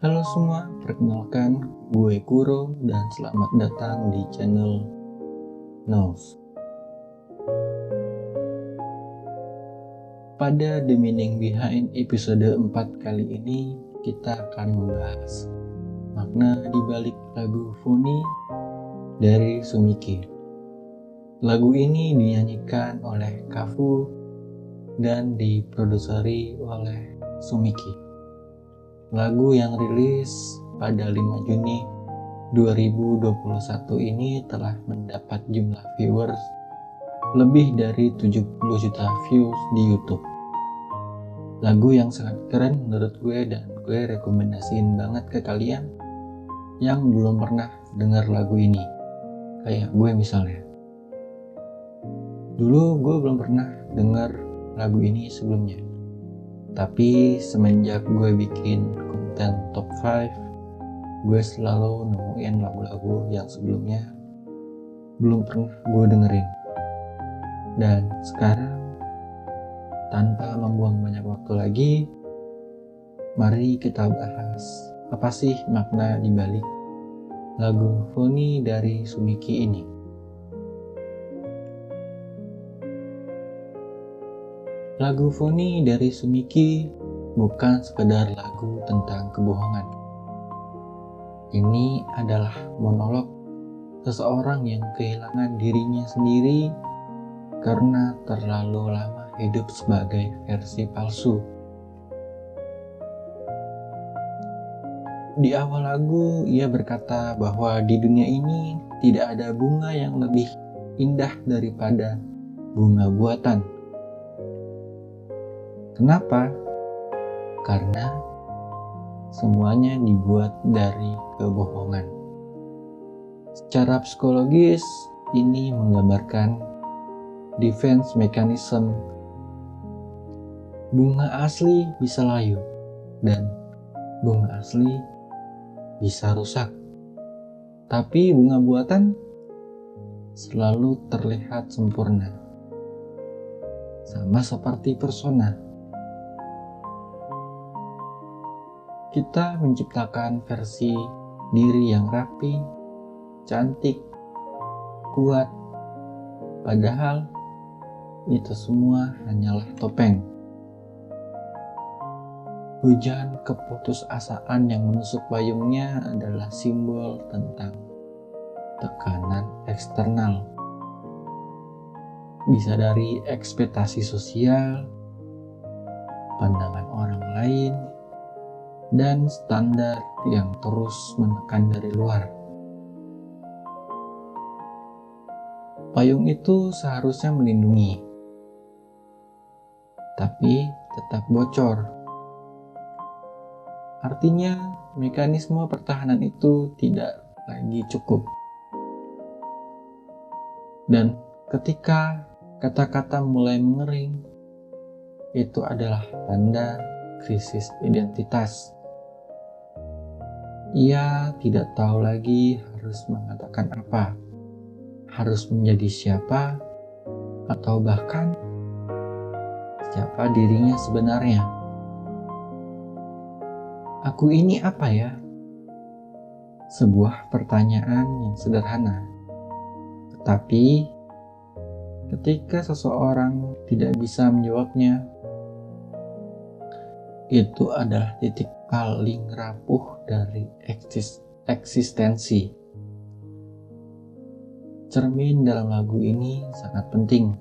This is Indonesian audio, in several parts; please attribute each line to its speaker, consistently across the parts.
Speaker 1: Halo semua, perkenalkan gue Kuro dan selamat datang di channel Nose. Pada The Meaning Behind episode 4 kali ini kita akan membahas makna dibalik lagu Funny dari Sumiki. Lagu ini dinyanyikan oleh Kafu dan diproduseri oleh Sumiki. Lagu yang rilis pada 5 Juni 2021 ini telah mendapat jumlah viewers lebih dari 70 juta views di YouTube. Lagu yang sangat keren menurut gue dan gue rekomendasiin banget ke kalian yang belum pernah dengar lagu ini. Kayak gue misalnya. Dulu gue belum pernah dengar lagu ini sebelumnya. Tapi semenjak gue bikin konten top 5, gue selalu nemuin lagu-lagu yang sebelumnya belum pernah gue dengerin. Dan sekarang, tanpa membuang banyak waktu lagi, mari kita bahas apa sih makna dibalik lagu Funny dari Sumiki ini. Lagu Funny dari Sumiki bukan sekedar lagu tentang kebohongan. Ini adalah monolog seseorang yang kehilangan dirinya sendiri karena terlalu lama hidup sebagai versi palsu. Di awal lagu, ia berkata bahwa di dunia ini tidak ada bunga yang lebih indah daripada bunga buatan. Kenapa? Karena semuanya dibuat dari kebohongan. Secara psikologis, ini menggambarkan defense mechanism. Bunga asli bisa layu, dan bunga asli bisa rusak. Tapi bunga buatan selalu terlihat sempurna. Sama seperti persona. Kita menciptakan versi diri yang rapi, cantik, kuat, padahal itu semua hanyalah topeng. Hujan keputusasaan yang menusuk payungnya adalah simbol tentang tekanan eksternal. Bisa dari ekspektasi sosial, pandangan orang lain, dan standar yang terus menekan dari luar. Payung itu seharusnya melindungi, tapi tetap bocor. Artinya, mekanisme pertahanan itu tidak lagi cukup. Dan ketika kata-kata mulai mengering, itu adalah tanda krisis identitas. Ia tidak tahu lagi harus mengatakan apa, harus menjadi siapa, atau bahkan siapa dirinya sebenarnya. Aku ini apa ya? Sebuah pertanyaan yang sederhana. Tetapi, ketika seseorang tidak bisa menjawabnya, itu adalah titik paling rapuh dari eksistensi. Cermin dalam lagu ini sangat penting.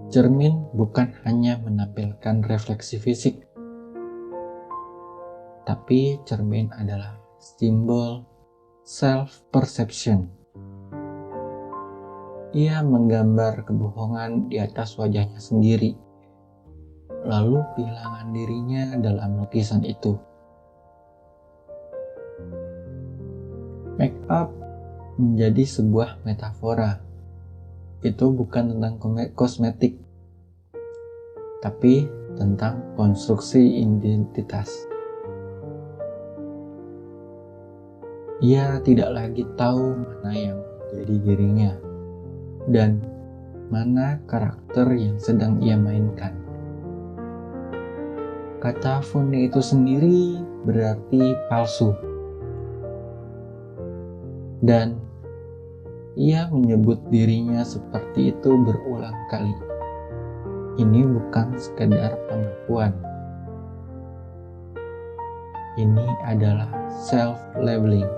Speaker 1: Cermin bukan hanya menampilkan refleksi fisik, tapi cermin adalah simbol self-perception. Ia menggambar kebohongan di atas wajahnya sendiri, lalu kehilangan dirinya dalam lukisan itu. Make up menjadi sebuah metafora. Itu bukan tentang kosmetik, tapi tentang konstruksi identitas. Ia tidak lagi tahu mana yang menjadi dirinya dan mana karakter yang sedang ia mainkan. Kata phony itu sendiri berarti palsu. Dan ia menyebut dirinya seperti itu berulang kali. Ini bukan sekadar pengakuan. Ini adalah self-labeling.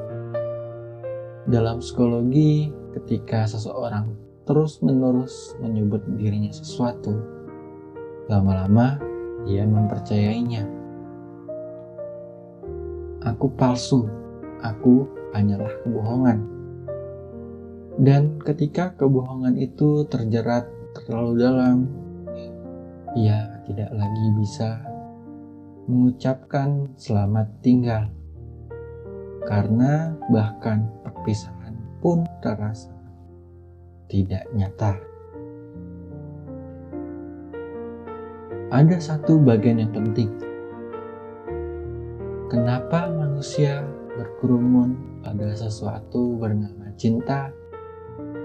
Speaker 1: Dalam psikologi, ketika seseorang terus-menerus menyebut dirinya sesuatu, lama-lama dia mempercayainya. Aku palsu, aku hanyalah kebohongan. Dan ketika kebohongan itu terjerat terlalu dalam, ia tidak lagi bisa mengucapkan selamat tinggal. Karena bahkan perpisahan pun terasa tidak nyata. Ada satu bagian yang penting. Kenapa manusia berkerumun pada sesuatu bernama cinta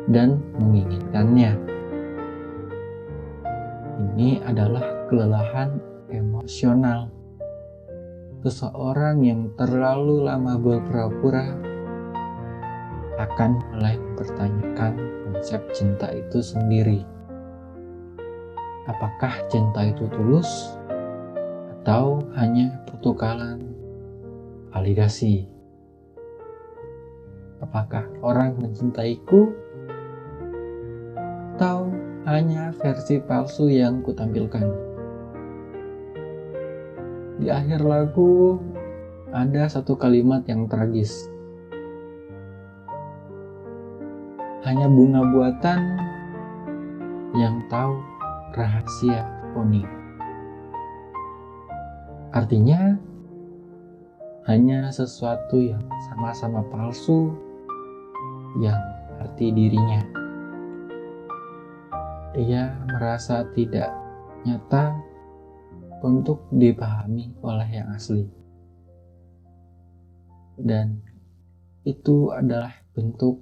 Speaker 1: dan menginginkannya? Ini adalah kelelahan emosional. Seseorang yang terlalu lama berpura-pura akan mulai mempertanyakan konsep cinta itu sendiri. Apakah cinta itu tulus atau hanya pertukaran validasi? Apakah orang mencintaiku atau hanya versi palsu yang kutampilkan? Di akhir lagu ada satu kalimat yang tragis. Hanya bunga buatan yang tahu rahasia phony. Artinya, hanya sesuatu yang sama-sama palsu yang arti dirinya. Ia merasa tidak nyata untuk dipahami oleh yang asli. Dan itu adalah bentuk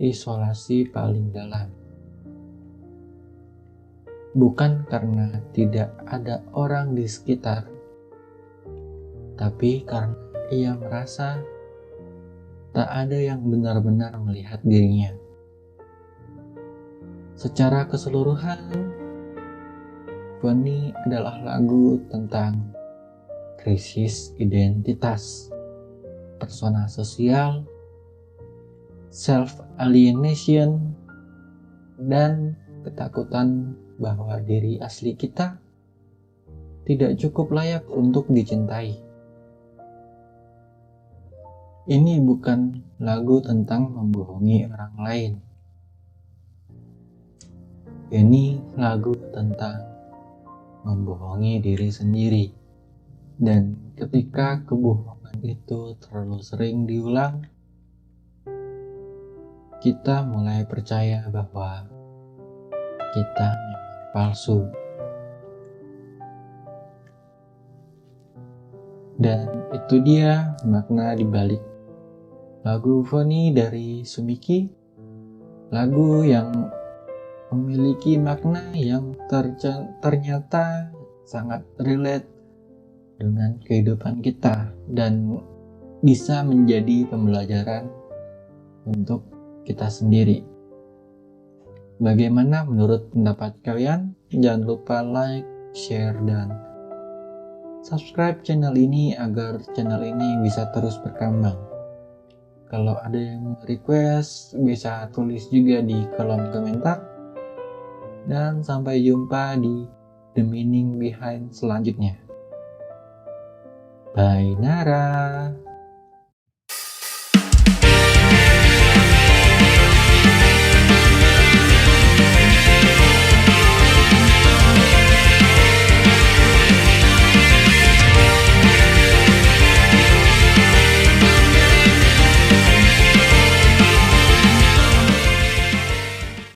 Speaker 1: isolasi paling dalam. Bukan karena tidak ada orang di sekitar, tapi karena ia merasa tak ada yang benar-benar melihat dirinya. Secara keseluruhan, Phony adalah lagu tentang krisis identitas, persona sosial, self-alienation, dan ketakutan bahwa diri asli kita tidak cukup layak untuk dicintai. Ini bukan lagu tentang membohongi orang lain. Ini lagu tentang membohongi diri sendiri. Dan ketika kebohongan itu terlalu sering diulang, kita mulai percaya bahwa kita memang palsu. Dan itu dia makna dibalik lagu Phony dari Sumiki. Lagu yang memiliki makna yang ternyata sangat relate dengan kehidupan kita dan bisa menjadi pembelajaran untuk kita sendiri. Bagaimana menurut pendapat kalian? Jangan lupa like, share, dan subscribe channel ini agar channel ini bisa terus berkembang. Kalau ada yang request, bisa tulis juga di kolom komentar. Dan sampai jumpa di The Meaning Behind selanjutnya. Bye Nara.